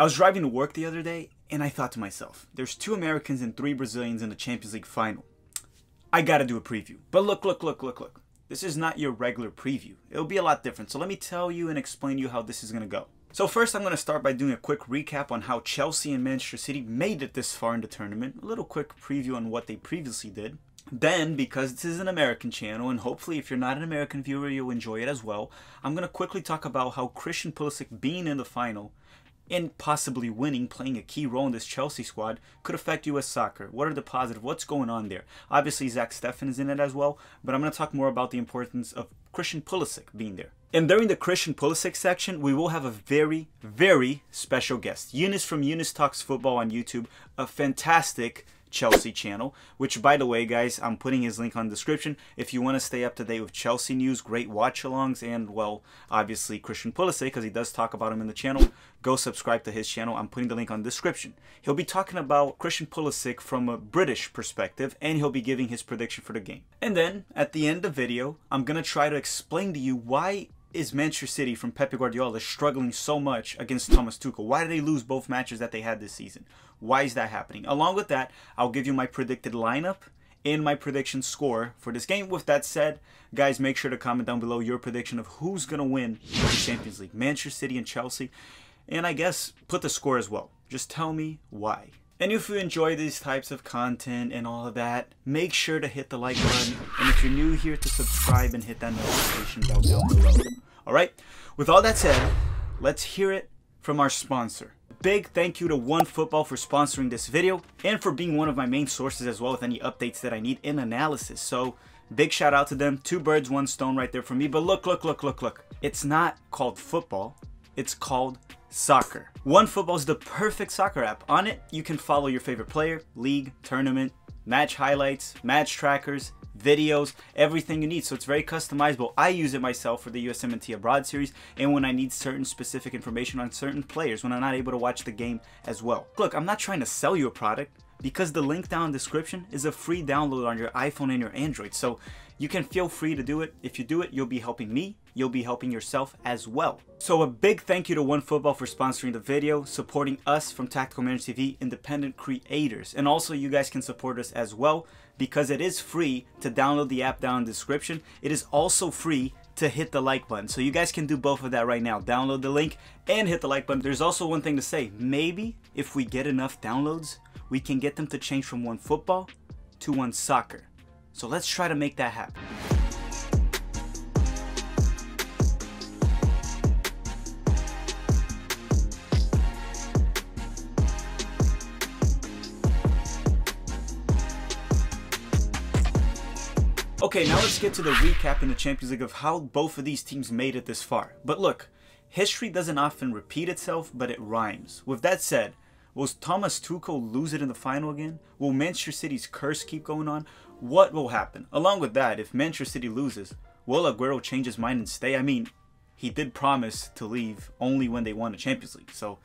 I was driving to work the other day and I thought to myself, there's 2 Americans and 3 Brazilians in the Champions League final. I gotta do a preview. But look. This is not your regular preview. It'll be a lot different. So let me tell you and explain to you how this is gonna go. So first I'm going to start by doing a quick recap on how Chelsea and Manchester City made it this far in the tournament. A little quick preview on what they previously did. Then, because this is an American channel, and hopefully if you're not an American viewer, you'll enjoy it as well, I'm going to quickly talk about how Christian Pulisic being in the final and possibly winning, playing a key role in this Chelsea squad, could affect US soccer. What are the positives? What's going on there? Obviously, Zach Steffen is in it as well, but I'm going to talk more about the importance of Christian Pulisic being there. And during the Christian Pulisic section, we will have a very, very special guest. Younes from Younes Talks Football on YouTube, a fantastic Chelsea channel, which, by the way, guys, I'm putting his link on the description. If you want to stay up to date with Chelsea news, great watch-alongs, and, well, obviously Christian Pulisic, because he does talk about him in the channel, go subscribe to his channel. I'm putting the link on the description. He'll be talking about Christian Pulisic from a British perspective, and he'll be giving his prediction for the game. And then, at the end of the video, I'm going to try to explain to you why is Manchester City from Pep Guardiola struggling so much against Thomas Tuchel? Why did they lose both matches that they had this season? Why is that happening? Along with that, I'll give you my predicted lineup and my prediction score for this game. With that said, guys, make sure to comment down below your prediction of who's going to win the Champions League, Manchester City and Chelsea. And I guess put the score as well. Just tell me why. And if you enjoy these types of content and all of that, make sure to hit the like button. And if you're new here, to subscribe and hit that notification bell down below. Alright, with all that said, let's hear it from our sponsor. Big thank you to OneFootball for sponsoring this video and for being one of my main sources as well with any updates that I need in analysis. So, big shout out to them. 2 birds, 1 stone right there for me. But look. It's not called football. It's called soccer. OneFootball is the perfect soccer app. On it, you can follow your favorite player, league, tournament, match highlights, match trackers, videos, everything you need. So it's very customizable. I use it myself for the USMNT Abroad series and when I need certain specific information on certain players, when I'm not able to watch the game as well. Look, I'm not trying to sell you a product because the link down in the description is a free download on your iPhone and your Android. So you can feel free to do it. If you do it, you'll be helping me. You'll be helping yourself as well. So a big thank you to OneFootball for sponsoring the video, supporting us from Tactical Manager TV, independent creators. And also you guys can support us as well because it is free to download the app down in the description. It is also free to hit the like button. So you guys can do both of that right now. Download the link and hit the like button. There's also one thing to say. Maybe if we get enough downloads, we can get them to change from OneFootball to OneSoccer. So let's try to make that happen. Okay, now let's get to the recap in the Champions League of how both of these teams made it this far. But look, history doesn't often repeat itself, but it rhymes. With that said, will Thomas Tuchel lose it in the final again? Will Manchester City's curse keep going on? What will happen? Along with that, if Manchester City loses, will Aguero change his mind and stay? I mean, he did promise to leave only when they won the Champions League, so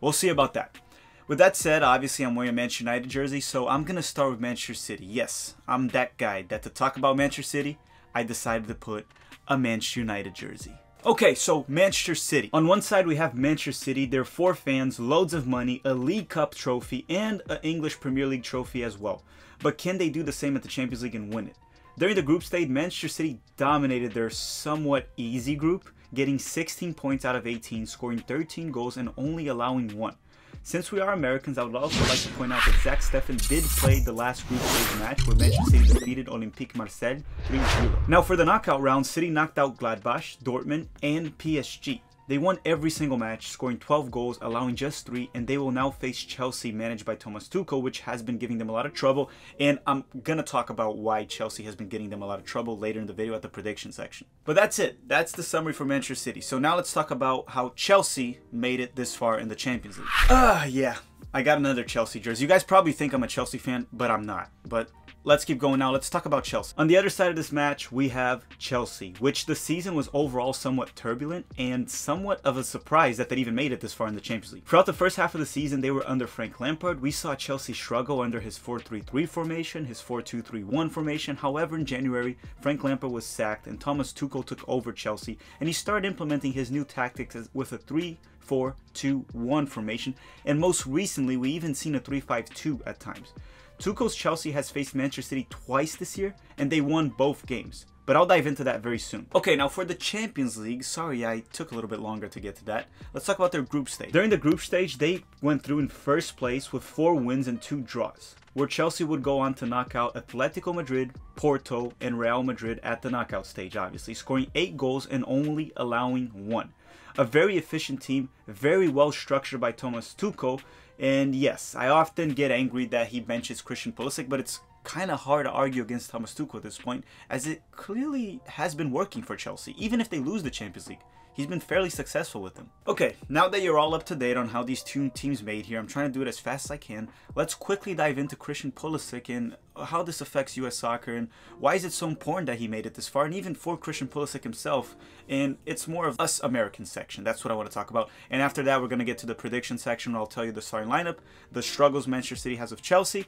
we'll see about that. With that said, obviously I'm wearing a Manchester United jersey, so I'm going to start with Manchester City. Yes, I'm that guy that to talk about Manchester City, I decided to put a Manchester United jersey. Okay, so Manchester City. On one side we have Manchester City, they're 4 fans, loads of money, a League Cup trophy, and an English Premier League trophy as well. But can they do the same at the Champions League and win it? During the group stage, Manchester City dominated their somewhat easy group, getting 16 points out of 18, scoring 13 goals and only allowing 1. Since we are Americans, I would also like to point out that Zach Steffen did play the last group stage match where Manchester City defeated Olympique Marseille 3-0. Now for the knockout round, City knocked out Gladbach, Dortmund, and PSG. They won every single match, scoring 12 goals, allowing just 3, and they will now face Chelsea, managed by Thomas Tuchel, which has been giving them a lot of trouble, and I'm gonna talk about why Chelsea has been getting them a lot of trouble later in the video at the prediction section. But that's it. That's the summary for Manchester City. So now let's talk about how Chelsea made it this far in the Champions League. Yeah, I got another Chelsea jersey. You guys probably think I'm a Chelsea fan, but I'm not. But let's keep going now. Let's talk about Chelsea. On the other side of this match, we have Chelsea, which the season was overall somewhat turbulent and somewhat of a surprise that they even made it this far in the Champions League. Throughout the first half of the season, they were under Frank Lampard. We saw Chelsea struggle under his 4-3-3 formation, his 4-2-3-1 formation. However, in January, Frank Lampard was sacked and Thomas Tuchel took over Chelsea, and he started implementing his new tactics with a 3-4-2-1 formation, and most recently, we even seen a 3-5-2 at times. Tuchel's Chelsea has faced Manchester City twice this year, and they won both games. But I'll dive into that very soon. Okay, now for the Champions League, sorry I took a little bit longer to get to that. Let's talk about their group stage. During the group stage, they went through in first place with 4 wins and 2 draws, where Chelsea would go on to knock out Atletico Madrid, Porto, and Real Madrid at the knockout stage, obviously, scoring 8 goals and only allowing 1. A very efficient team, very well structured by Thomas Tuchel. And yes, I often get angry that he benches Christian Pulisic, but it's kind of hard to argue against Thomas Tuchel at this point, as it clearly has been working for Chelsea. Even if they lose the Champions League, he's been fairly successful with them. Okay, now that you're all up to date on how these two teams made here, I'm trying to do it as fast as I can. Let's quickly dive into Christian Pulisic and how this affects US soccer and why is it so important that he made it this far, and even for Christian Pulisic himself. And it's more of us Americans section. That's what I want to talk about. And after that, we're going to get to the prediction section where I'll tell you the starting lineup, the struggles Manchester City has with Chelsea,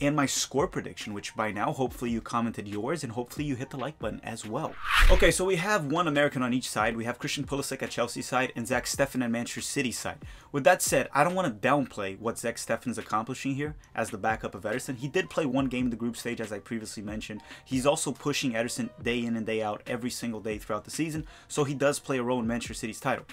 and my score prediction, which by now, hopefully you commented yours and hopefully you hit the like button as well. Okay, so we have one American on each side. We have Christian Pulisic at Chelsea side and Zach Steffen at Manchester City side. With that said, I don't want to downplay what Zach Steffen is accomplishing here as the backup of Ederson. He did play 1 game in the group stage, as I previously mentioned. He's also pushing Ederson day in and day out every single day throughout the season, so he does play a role in Manchester City's title.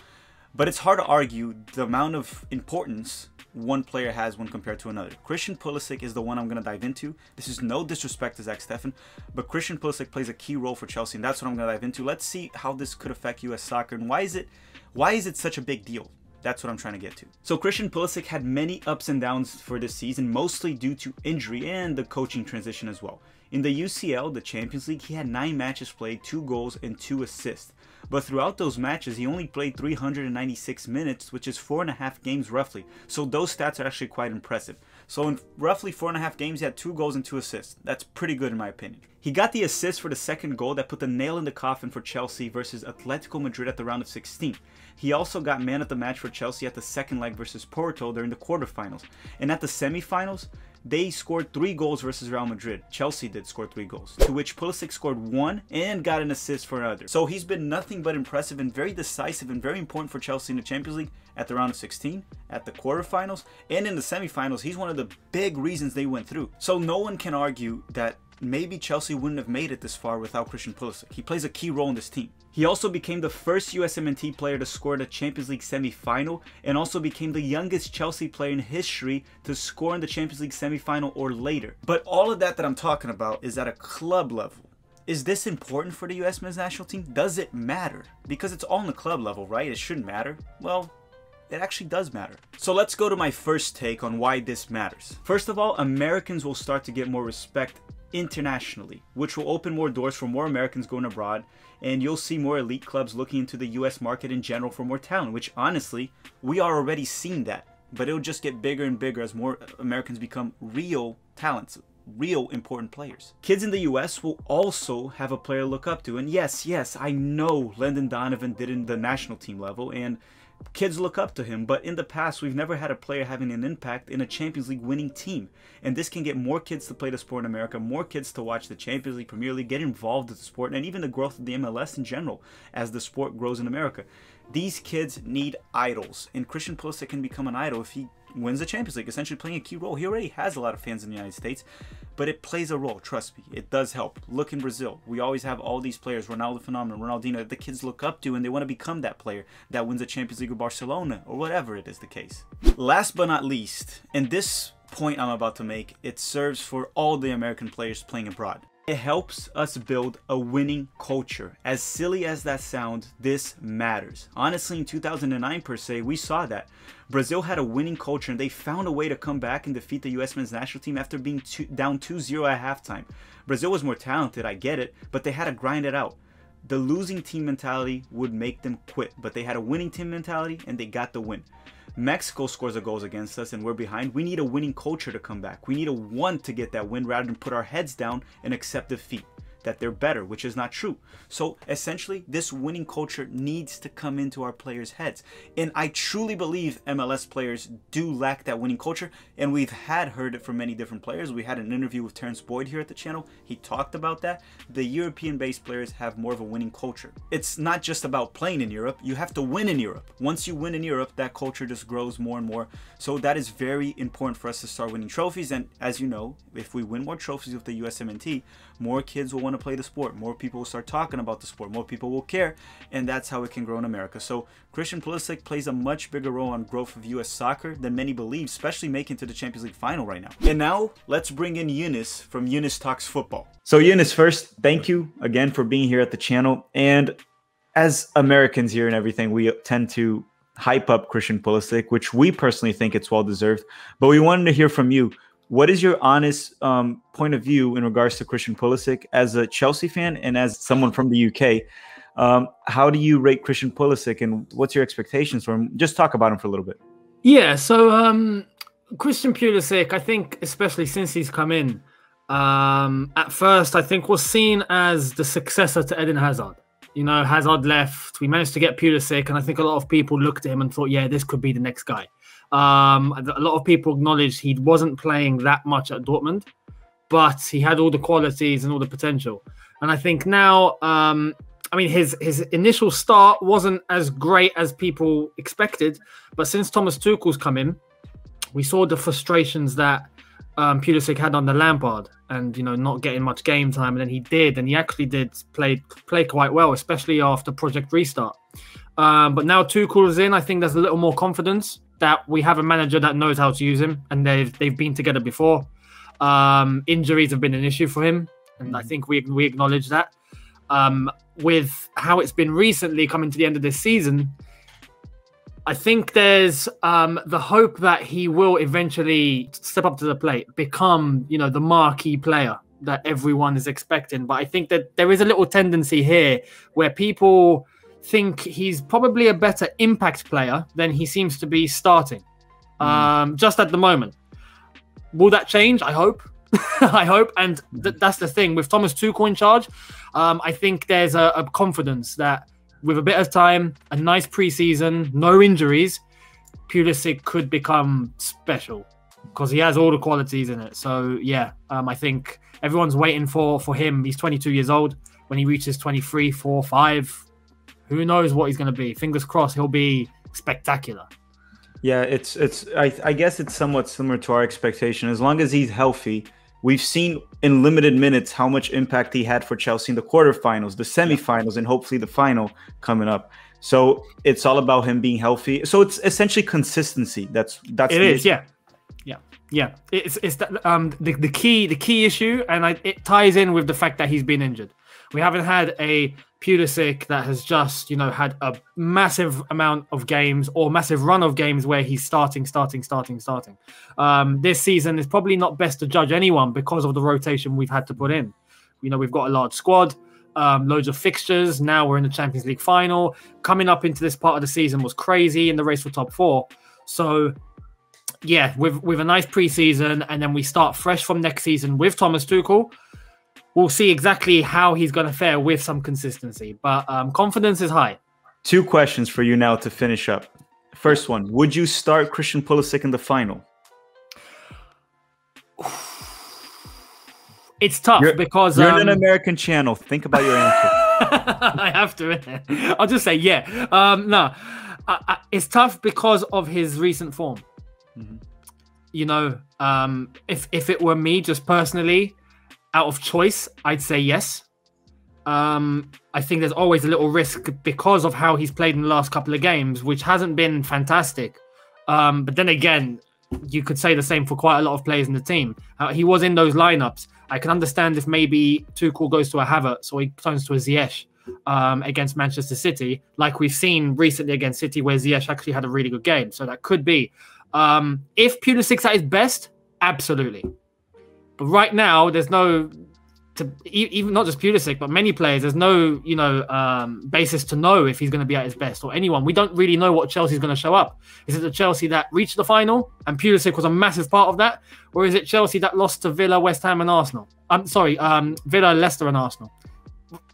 But it's hard to argue the amount of importance one player has when compared to another. Christian Pulisic is the one I'm going to dive into. This is no disrespect to Zach Steffen, but Christian Pulisic plays a key role for Chelsea, and that's what I'm going to dive into. Let's see how this could affect US soccer, and why is it such a big deal? That's what I'm trying to get to. So Christian Pulisic had many ups and downs for this season, mostly due to injury and the coaching transition as well. In the UCL, the Champions League, he had 9 matches played, 2 goals, and 2 assists. But throughout those matches, he only played 396 minutes, which is 4.5 games roughly. So those stats are actually quite impressive. So in roughly 4.5 games, he had 2 goals and 2 assists. That's pretty good in my opinion. He got the assist for the second goal that put the nail in the coffin for Chelsea versus Atletico Madrid at the round of 16. He also got man of the match for Chelsea at the second leg versus Porto during the quarterfinals. And at the semifinals, they scored 3 goals versus Real Madrid. Chelsea did score 3 goals, to which Pulisic scored 1 and got an assist for another. So he's been nothing but impressive and very decisive and very important for Chelsea in the Champions League at the round of 16, at the quarterfinals, and in the semifinals. He's one of the big reasons they went through. So no one can argue that maybe Chelsea wouldn't have made it this far without Christian Pulisic. He plays a key role in this team. He also became the first USMNT player to score the Champions League semi-final, and also became the youngest Chelsea player in history to score in the Champions League semi-final or later. But all of that I'm talking about is at a club level. Is this important for the US men's national team? Does it matter? Because it's all on the club level, right? It shouldn't matter. Well, it actually does matter. So let's go to my first take on why this matters. First of all, Americans will start to get more respect internationally, which will open more doors for more Americans going abroad, and you'll see more elite clubs looking into the US market in general for more talent, which honestly, we are already seeing that, but it'll just get bigger and bigger as more Americans become real talents, real important players. Kids in the US will also have a player to look up to, and yes, I know Landon Donovan did in the national team level, and kids look up to him, but in the past, we've never had a player having an impact in a Champions League winning team. And this can get more kids to play the sport in America, more kids to watch the Champions League, Premier League, get involved with the sport, and even the growth of the MLS in general as the sport grows in America. These kids need idols, and Christian Pulisic can become an idol if he wins the Champions League, essentially playing a key role. He already has a lot of fans in the United States, but it plays a role, trust me. It does help. Look in Brazil. We always have all these players, Ronaldo Phenomenon, Ronaldinho, that the kids look up to, and they want to become that player that wins a Champions League with Barcelona, or whatever it is the case. Last but not least, and this point I'm about to make, it serves for all the American players playing abroad. It helps us build a winning culture. As silly as that sounds, this matters. Honestly, in 2009 per se, we saw that. Brazil had a winning culture, and they found a way to come back and defeat the US men's national team after being down 2-0 at halftime. Brazil was more talented, I get it, but they had to grind it out. The losing team mentality would make them quit, but they had a winning team mentality and they got the win. Mexico scores the goals against us and we're behind. We need a winning culture to come back. We need a want to get that win rather than put our heads down and accept defeat, that they're better, which is not true. So essentially, this winning culture needs to come into our players' heads. And I truly believe MLS players do lack that winning culture. And we've heard it from many different players. We had an interview with Terrence Boyd here at the channel. He talked about that. The European-based players have more of a winning culture. It's not just about playing in Europe. You have to win in Europe. Once you win in Europe, that culture just grows more and more. So that is very important for us to start winning trophies. And as you know, if we win more trophies with the USMNT, more kids will want to play the sport, more people will start talking about the sport, more people will care, and that's how it can grow in America. So Christian Pulisic plays a much bigger role on growth of US soccer than many believe, especially making to the Champions League final right now. And now let's bring in Younes from Younes Talks Football. So Younes, first, thank you again for being here at the channel. And as Americans here and everything, we tend to hype up Christian Pulisic, which we personally think it's well deserved, but we wanted to hear from you. What is your honest point of view in regards to Christian Pulisic as a Chelsea fan and as someone from the UK? How do you rate Christian Pulisic and what's your expectations for him? Just talk about him for a little bit. Yeah, so Christian Pulisic, I think, especially since he's come in, at first, I think was seen as the successor to Eden Hazard. You know, Hazard left, we managed to get Pulisic, and I think a lot of people looked at him and thought, yeah, this could be the next guy. A lot of people acknowledged he wasn't playing that much at Dortmund, but he had all the qualities and all the potential. And I think now, I mean, his initial start wasn't as great as people expected, but since Thomas Tuchel's come in, we saw the frustrations that Pulisic had under Lampard, and not getting much game time, and then he did, and he actually did play quite well, especially after Project Restart. But now Tuchel is in, I think there's a little more confidence that we have a manager that knows how to use him, and they've been together before. Injuries have been an issue for him, and I think we acknowledge that. With how it's been recently coming to the end of this season, I think there's the hope that he will eventually step up to the plate, become, the marquee player that everyone is expecting. But I think that there is a little tendency here where people think he's probably a better impact player than he seems to be starting, just at the moment. Will that change? I hope. I hope. And that's the thing. With Thomas Tuchel in charge, I think there's a confidence that with a bit of time, a nice preseason, no injuries, Pulisic could become special because he has all the qualities in it. So, yeah, I think everyone's waiting for him. He's 22 years old. When he reaches 23, 4, 5, who knows what he's going to be. Fingers crossed he'll be spectacular. Yeah, I guess it's somewhat similar to our expectation. As long as he's healthy, we've seen in limited minutes how much impact he had for Chelsea in the quarterfinals, the semifinals, and hopefully the final coming up. So it's all about him being healthy. So it's essentially consistency. That's it is. Yeah. It's the key issue, and it ties in with the fact that he's been injured. We haven't had a Pulisic that has just, had a massive amount of games or massive run of games where he's starting. This season is probably not best to judge anyone because of the rotation we've had to put in. We've got a large squad, loads of fixtures. Now we're in the Champions League final. Coming up into this part of the season was crazy in the race for top 4. So, yeah, with a nice preseason, and then we start fresh from next season with Thomas Tuchel. We'll see exactly how he's going to fare with some consistency, but confidence is high. 2 questions for you now to finish up. First one, would you start Christian Pulisic in the final? It's tough because... You're in an American channel. Think about your answer. I have to. I'll just say, yeah. No, it's tough because of his recent form. Mm-hmm. If it were me, just personally... out of choice, I'd say yes. I think there's always a little risk because of how he's played in the last couple of games, which hasn't been fantastic. But then again, you could say the same for quite a lot of players in the team. He was in those lineups. I can understand if maybe Tuchel goes to a Havertz or he turns to a Ziyech against Manchester City, like we've seen recently against City, where Ziyech actually had a really good game. So that could be. If Pulisic's at his best, absolutely. But right now, there's no even not just Pulisic, but many players, there's no, basis to know if he's going to be at his best, or anyone. We don't really know what Chelsea's going to show up. Is it the Chelsea that reached the final and Pulisic was a massive part of that? Or is it Chelsea that lost to Villa, West Ham and Arsenal? Villa, Leicester and Arsenal.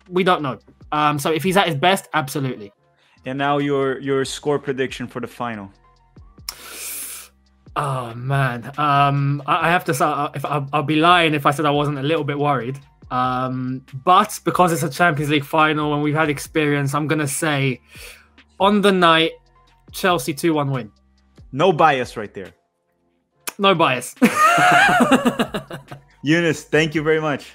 We don't know. So if he's at his best, absolutely. And now your score prediction for the final. Oh man, I have to say, I'll be lying if I said I wasn't a little bit worried. But because it's a Champions League final and we've had experience, I'm gonna say on the night, Chelsea 2-1 win. No bias right there. No bias. Younes, thank you very much.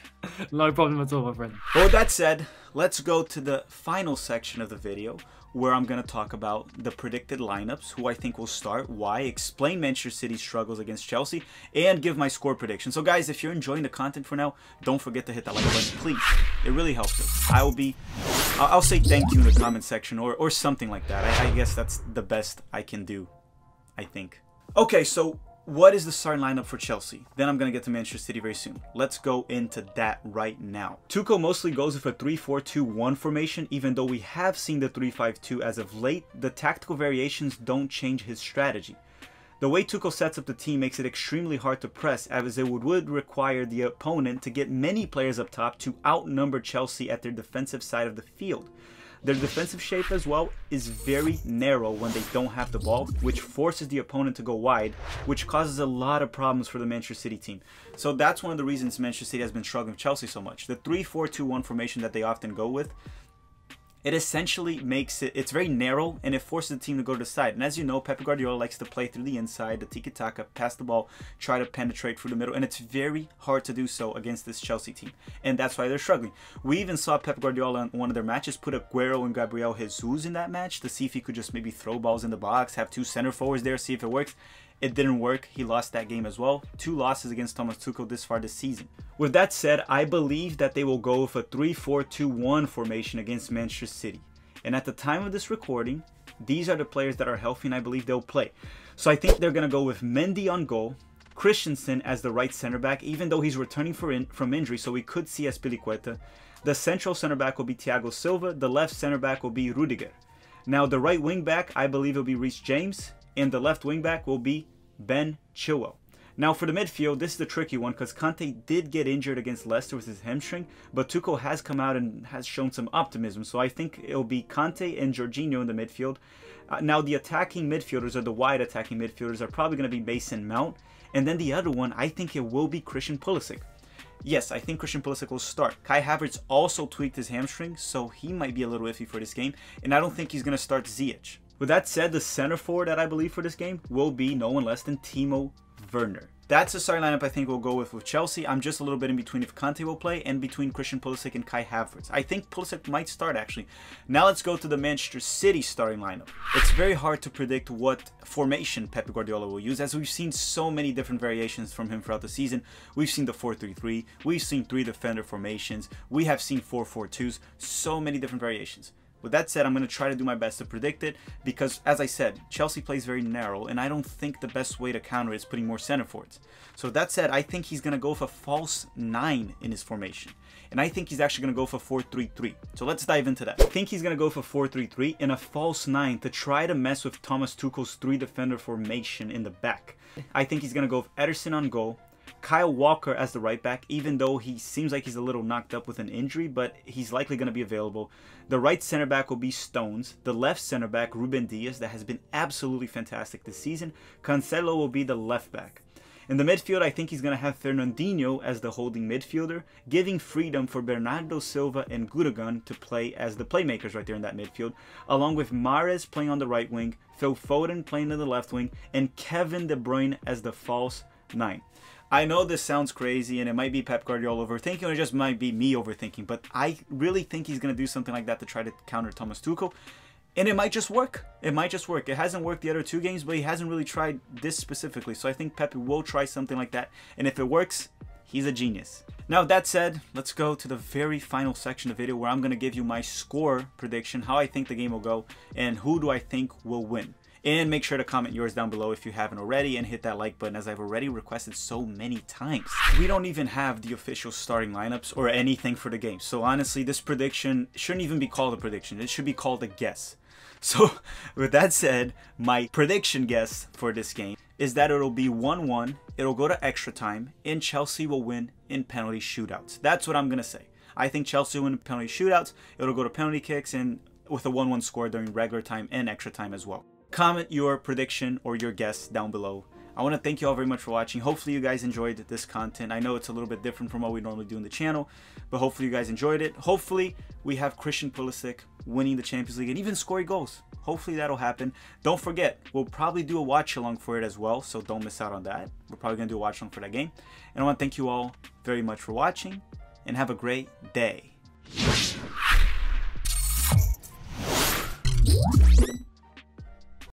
No problem at all, my friend. Well, with that said, let's go to the final section of the video, where I'm going to talk about the predicted lineups, who I think will start, why, explain Manchester City's struggles against Chelsea, and give my score prediction. So guys, if you're enjoying the content for now, don't forget to hit that like button, please. It really helps us. I'll say thank you in the comment section or something like that. I guess that's the best I can do, I think. Okay, so what is the starting lineup for Chelsea? Then I'm going to get to Manchester City very soon. Let's go into that right now. Tuchel mostly goes with a 3-4-2-1 formation, even though we have seen the 3-5-2 as of late. The tactical variations don't change his strategy. The way Tuchel sets up the team makes it extremely hard to press, as it would require the opponent to get many players up top to outnumber Chelsea at their defensive side of the field. Their defensive shape as well is very narrow when they don't have the ball, which forces the opponent to go wide, which causes a lot of problems for the Manchester City team. So that's one of the reasons Manchester City has been struggling with Chelsea so much. The 3-4-2-1 formation that they often go with, it essentially makes it's very narrow and it forces the team to go to the side. And as you know, Pep Guardiola likes to play through the inside, the tiki-taka, pass the ball, try to penetrate through the middle. And it's very hard to do so against this Chelsea team. And that's why they're struggling. We even saw Pep Guardiola in one of their matches put Aguero and Gabriel Jesus in that match to see if he could just maybe throw balls in the box, have two center forwards there, see if it works. It didn't work. He lost that game as well. 2 losses against Thomas Tuchel this far this season. With that said, I believe that they will go with a 3-4-2-1 formation against Manchester City. And at the time of this recording, these are the players that are healthy and I believe they'll play. So I think they're going to go with Mendy on goal, Christensen as the right center back, even though he's returning from injury, so we could see Azpilicueta. The central center back will be Thiago Silva. The left center back will be Rudiger. Now the right wing back, I believe, will be Reece James. And the left wing back will be Ben Chilwell. Now for the midfield, this is the tricky one because Conte did get injured against Leicester with his hamstring, but Tuchel has come out and has shown some optimism. So I think it'll be Conte and Jorginho in the midfield. Now the attacking midfielders, or the wide attacking midfielders, are probably going to be Mason Mount. And then the other one, I think it will be Christian Pulisic. Yes, I think Christian Pulisic will start. Kai Havertz also tweaked his hamstring, so he might be a little iffy for this game. And I don't think he's going to start Ziyech. With that said, the center forward that I believe for this game will be no one less than Timo Werner. That's the starting lineup I think we'll go with Chelsea. I'm just a little bit in between if Conte will play and between Christian Pulisic and Kai Havertz. I think Pulisic might start actually. Now let's go to the Manchester City starting lineup. It's very hard to predict what formation Pep Guardiola will use, as we've seen so many different variations from him throughout the season. We've seen the 4-3-3, we've seen 3 defender formations, we have seen 4-4-2s, so many different variations. With that said, I'm going to try to do my best to predict it because, as I said, Chelsea plays very narrow, and I don't think the best way to counter it is putting more center forwards. So with that said, I think he's going to go for a false 9 in his formation. And I think he's actually going to go for 4-3-3. So let's dive into that. I think he's going to go for 4-3-3 and a false 9 to try to mess with Thomas Tuchel's 3-defender formation in the back. I think he's going to go with Ederson on goal, Kyle Walker as the right back, even though he seems like he's a little knocked up with an injury, but he's likely going to be available. The right center back will be Stones. The left center back, Ruben Dias, that has been absolutely fantastic this season. Cancelo will be the left back. In the midfield, I think he's going to have Fernandinho as the holding midfielder, giving freedom for Bernardo Silva and Gundogan to play as the playmakers right there in that midfield, along with Mahrez playing on the right wing, Phil Foden playing on the left wing, and Kevin De Bruyne as the false 9. I know this sounds crazy and it might be Pep Guardiola overthinking, or it just might be me overthinking, but I really think he's going to do something like that to try to counter Thomas Tuchel. And it might just work. It might just work. It hasn't worked the other 2 games, but he hasn't really tried this specifically. So I think Pep will try something like that. And if it works, he's a genius. Now, that said, let's go to the very final section of the video where I'm going to give you my score prediction, how I think the game will go, and who do I think will win. And make sure to comment yours down below if you haven't already, and hit that like button as I've already requested so many times. We don't even have the official starting lineups or anything for the game. So honestly, this prediction shouldn't even be called a prediction. It should be called a guess. So with that said, my prediction guess for this game is that it'll be 1-1, it'll go to extra time, and Chelsea will win in penalty shootouts. That's what I'm going to say. I think Chelsea will win in penalty shootouts, it'll go to penalty kicks, and with a 1-1 score during regular time and extra time as well. Comment your prediction or your guess down below. I want to thank you all very much for watching. Hopefully you guys enjoyed this content. I know it's a little bit different from what we normally do in the channel, but hopefully you guys enjoyed it. Hopefully we have Christian Pulisic winning the Champions League and even scoring goals. Hopefully that'll happen. Don't forget, we'll probably do a watch along for it as well, so don't miss out on that. We're probably going to do a watch along for that game. And I want to thank you all very much for watching, and have a great day.